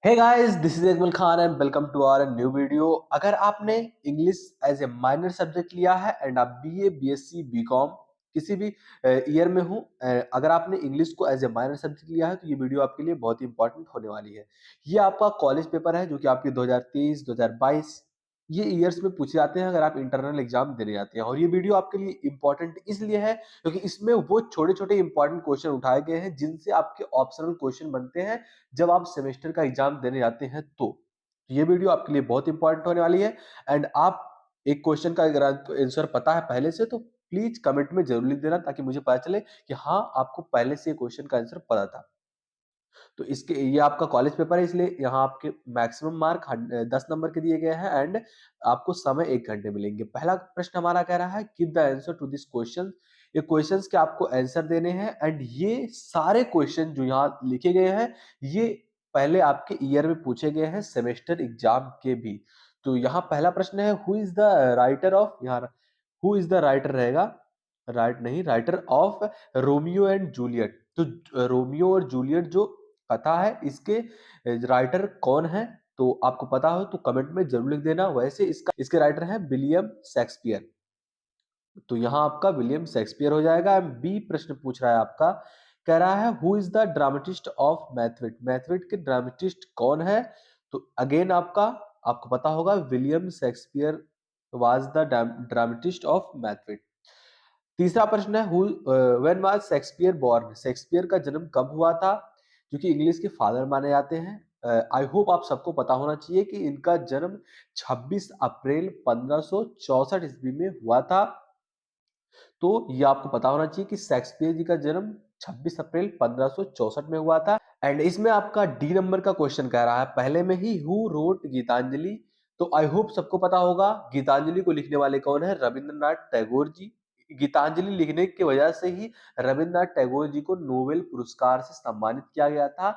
Hey guys, this is Ajmal Khan and welcome to our new video. अगर आपने English as a minor subject लिया है and आप BA, BSc, BCom किसी भी ईयर में हो, अगर आपने इंग्लिश को एज ए माइनर सब्जेक्ट लिया है तो ये वीडियो आपके लिए बहुत ही इंपॉर्टेंट होने वाली है। ये आपका कॉलेज पेपर है जो कि आपके 2023, 2022 ये ईयर्स में पूछे जाते हैं अगर आप इंटरनल एग्जाम देने जाते हैं। और ये वीडियो आपके लिए इंपॉर्टेंट इसलिए है क्योंकि इसमें वो छोटे छोटे इंपॉर्टेंट क्वेश्चन उठाए गए हैं जिनसे आपके ऑप्शनल क्वेश्चन बनते हैं जब आप सेमेस्टर का एग्जाम देने जाते हैं। तो ये वीडियो आपके लिए बहुत इंपॉर्टेंट होने वाली है। एंड आप एक क्वेश्चन का अगर आंसर पता है पहले से तो प्लीज कमेंट में जरूर लिख देना ताकि मुझे पता चले कि हाँ, आपको पहले से क्वेश्चन का आंसर पता था। तो इसके ये आपका कॉलेज पेपर है इसलिए यहाँ आपके मैक्सिमम मार्क 10 नंबर के दिए गए हैं एंड आपको समय 1 घंटे मिलेंगे। पहला प्रश्न हमारा कह रहा है give the answer to this question. ये क्वेश्चंस के आपको आंसर देने हैं एंड ये सारे क्वेश्चन जो यहाँ लिखे गए हैं ये पहले आपके ईयर में पूछे गए हैं सेमेस्टर एग्जाम के भी। तो यहाँ पहला प्रश्न है who is the writer of, यहाँ हु इज द राइटर रहेगा, राइट नहीं, writer of Romeo and Juliet. तो रोमियो और जूलियट जो कथा है इसके राइटर कौन है, तो आपको पता हो तो कमेंट में जरूर लिख देना। वैसे इसके राइटर हैं विलियम शेक्सपियर। तो यहाँ आपका विलियम शेक्सपियर हो जाएगा। बी प्रश्न पूछ रहा है आपका, कह रहा है who is the dramatist of Mathwit. Mathwit के ड्रामेटिस्ट कौन है, तो अगेन आपको पता होगा William Shakespeare was the dramatist of Mathwit. तीसरा प्रश्न है when was Shakespeare born. Shakespeare का जन्म कब हुआ था, जो कि इंग्लिश के फादर माने जाते हैं। आई होप आप सबको पता होना चाहिए कि इनका जन्म 26 अप्रैल 1564 ईस्वी में हुआ था। तो ये आपको पता होना चाहिए कि शेक्सपियर जी का जन्म 26 अप्रैल 1564 में हुआ था। एंड इसमें आपका डी नंबर का क्वेश्चन कह रहा है पहले में ही हु रोट गीतांजलि। तो आई होप सबको पता होगा गीतांजलि को लिखने वाले कौन है, रविंद्रनाथ टैगोर जी। गीतांजलि लिखने की वजह से ही रविंद्रनाथ टैगोर जी को नोबेल पुरस्कार से सम्मानित किया गया था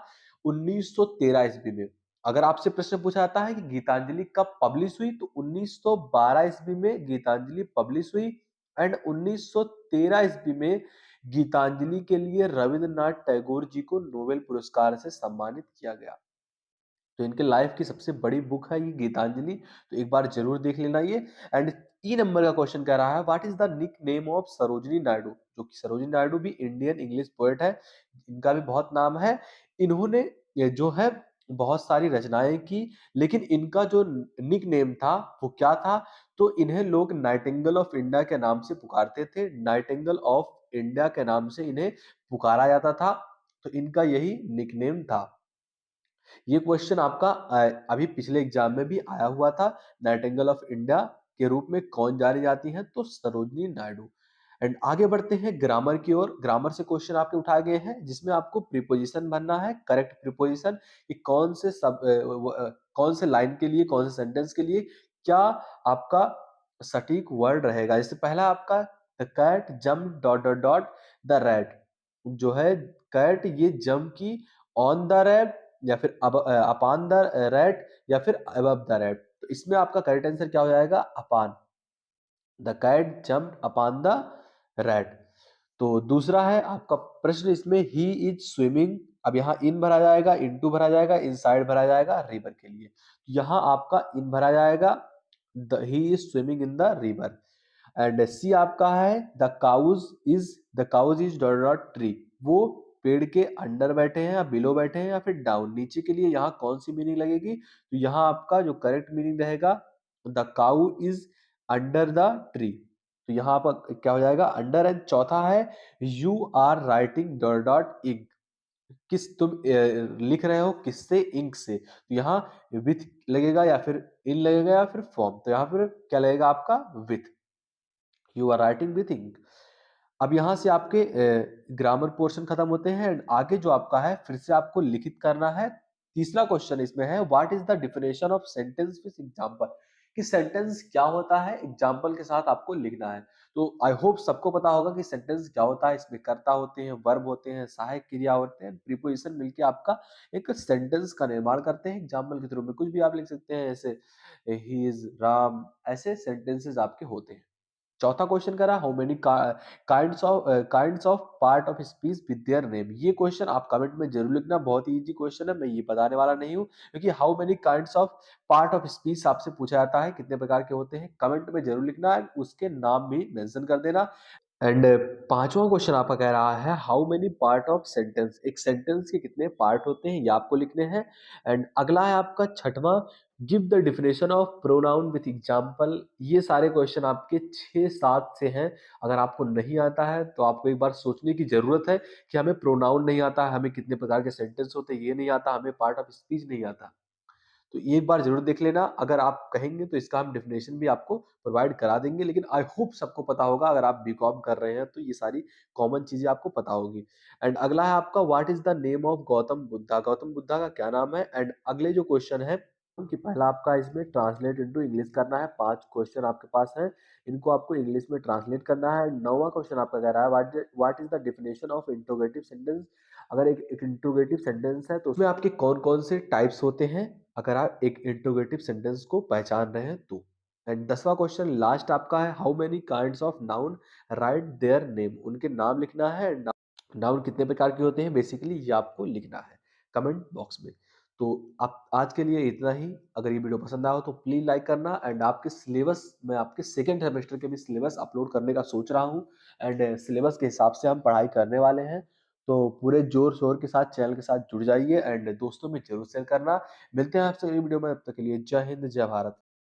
1913 ईस्वी में। अगर आपसे प्रश्न पूछा जाता है कि गीतांजलि कब पब्लिश हुई, तो 1912 ईस्वी में गीतांजलि पब्लिश हुई एंड 1913 ईस्वी में गीतांजलि के लिए रविंद्रनाथ टैगोर जी को नोबेल पुरस्कार से सम्मानित किया गया। तो इनके लाइफ की सबसे बड़ी बुक है ये गीतांजलि, तो एक बार जरूर देख लेना ये। एंड ई नंबर का क्वेश्चन कह रहा है what is the nickname of Sarojini Naidu. जो कि सरोजिनी नायडू भी इंडियन इंग्लिश पोएट है, इनका भी बहुत नाम है। इन्होंने ये जो है बहुत सारी रचनाएं की, लेकिन इनका जो निक नेम था वो क्या था, तो इन्हें लोग नाइटिंगेल ऑफ इंडिया के नाम से पुकारते थे। नाइटिंगेल ऑफ इंडिया के नाम से इन्हें पुकारा जाता था, तो इनका यही निक नेम था। ये क्वेश्चन आपका अभी पिछले एग्जाम में भी आया हुआ था। नाइटिंगेल ऑफ इंडिया के रूप में कौन जानी जाती है, तो सरोजिनी नायडू। एंड आगे बढ़ते हैं ग्रामर की ओर। ग्रामर से क्वेश्चन आपके उठाए गए हैं जिसमें आपको प्रीपोजिशन बनना है, करेक्ट प्रीपोजिशन कि कौन से लाइन के लिए, कौन से सेंटेंस के लिए क्या आपका सटीक वर्ड रहेगा। जैसे पहला आपका the cat jump dot dot dot the rat. जो है कैट ये जंप की ऑन द रैट या फिर अपॉन द रैट या फिर अबव द रैट। तो इसमें आपका करेक्ट आंसर क्या हो जाएगा, upon. The cat jump upon the rat. तो दूसरा है आपका प्रश्न इसमें ही इज स्विमिंग। अब यहाँ इन भरा जाएगा, इनटू भरा जाएगा, इनसाइड भरा जाएगा रिवर के लिए। यहाँ आपका इन भरा जाएगा, the he is swimming in the river. And C आपका है the cows is dot dot tree. वो पेड़ के अंडर बैठे हैं या बिलो बैठे हैं या फिर डाउन नीचे के लिए यहाँ कौन सी मीनिंग लगेगी, तो यहाँ आपका जो करेक्ट मीनिंग रहेगा the cow is under the tree. तो यहाँ पर क्या हो जाएगा, अंडर। एंड चौथा है you are writing dot dot ink. तुम लिख रहे हो किससे, इंक से। तो यहाँ विथ लगेगा या फिर इन लगेगा या फिर फॉर्म, तो यहाँ फिर क्या लगेगा आपका with. You are writing with ink. अब यहाँ से आपके ग्रामर पोर्शन खत्म होते हैं एंड आगे जो आपका है फिर से आपको लिखित करना है। तीसरा क्वेश्चन इसमें है what is the definition of sentence with example. कि सेंटेंस क्या होता है, एग्जांपल के साथ आपको लिखना है। तो आई होप सबको पता होगा कि सेंटेंस क्या होता है। इसमें कर्ता होते हैं, वर्ब होते हैं, सहायक क्रिया होते हैं, प्रीपोजिशन मिलके आपका एक सेंटेंस का निर्माण करते हैं। एग्जाम्पल के थ्रू में कुछ भी आप लिख सकते हैं, ऐसे ही इज राम, ऐसे सेंटेंसेस आपके होते हैं। चौथा क्वेश्चन करा, how many kinds of part of speech with their name. ये क्वेश्चन आप कमेंट में जरूर लिखना, बहुत ही इजी क्वेश्चन है, मैं ये बताने वाला नहीं हूँ, क्योंकि how many kinds of part of speech आपसे पूछा जाता है, कितने प्रकार के होते हैं, कमेंट में जरूर लिखना है, उसके नाम भी मेंशन कर देना। एंड पांचवा क्वेश्चन आपका कह रहा है, how many part of sentence, एक सेंटेंस के कितने पार्ट होते हैं, ये आपको लिखने हैं। एंड अगला है आपका छठवां, give the definition of pronoun with example. ये सारे क्वेश्चन आपके 6-7 से हैं। अगर आपको नहीं आता है तो आपको एक बार सोचने की जरूरत है कि हमें प्रोनाउन नहीं आता है, हमें कितने प्रकार के सेंटेंस होते हैं ये नहीं आता, हमें पार्ट ऑफ स्पीच नहीं आता। तो एक बार ज़रूर देख लेना, अगर आप कहेंगे तो इसका हम डेफिनेशन भी आपको प्रोवाइड करा देंगे, लेकिन आई होप सबको पता होगा, अगर आप बीकॉम कर रहे हैं तो ये सारी कॉमन चीज़ें आपको पता होगी। एंड अगला है आपका, what is the name of Gautam Buddha, Gautam Buddha का क्या नाम है। एंड अगले जो क्वेश्चन है कि पहला आपका इसमें ट्रांसलेट इनटू इंग्लिश करना है, 5 क्वेश्चन आपके पास हैं, इनको आपको इंग्लिश में ट्रांसलेट करना है। 9वां क्वेश्चन आपका कह रहा है, what is the definition of interrogative sentence. अगर एक इंट्रोगेटिव सेंटेंस है तो उसमें आपके कौन-कौन से टाइप्स होते हैं, अगर आप एक इंट्रोगेटिव सेंटेंस को पहचान रहे हैं तो। एंड 10वां क्वेश्चन लास्ट आपका है, how many kinds of noun, right their name, उनके नाम लिखना है। नाउन कितने प्रकार के होते हैं बेसिकली ये आपको लिखना है कमेंट बॉक्स में। तो आप आज के लिए इतना ही। अगर ये वीडियो पसंद आया हो तो प्लीज लाइक करना। एंड आपके सिलेबस, मैं आपके सेकेंड सेमेस्टर के भी सिलेबस अपलोड करने का सोच रहा हूँ, एंड सिलेबस के हिसाब से हम पढ़ाई करने वाले हैं। तो पूरे जोर शोर के साथ चैनल के साथ जुड़ जाइए, एंड दोस्तों में जरूर शेयर करना। मिलते हैं आपसे अगली वीडियो में, तब तक के लिए जय हिंद जय भारत।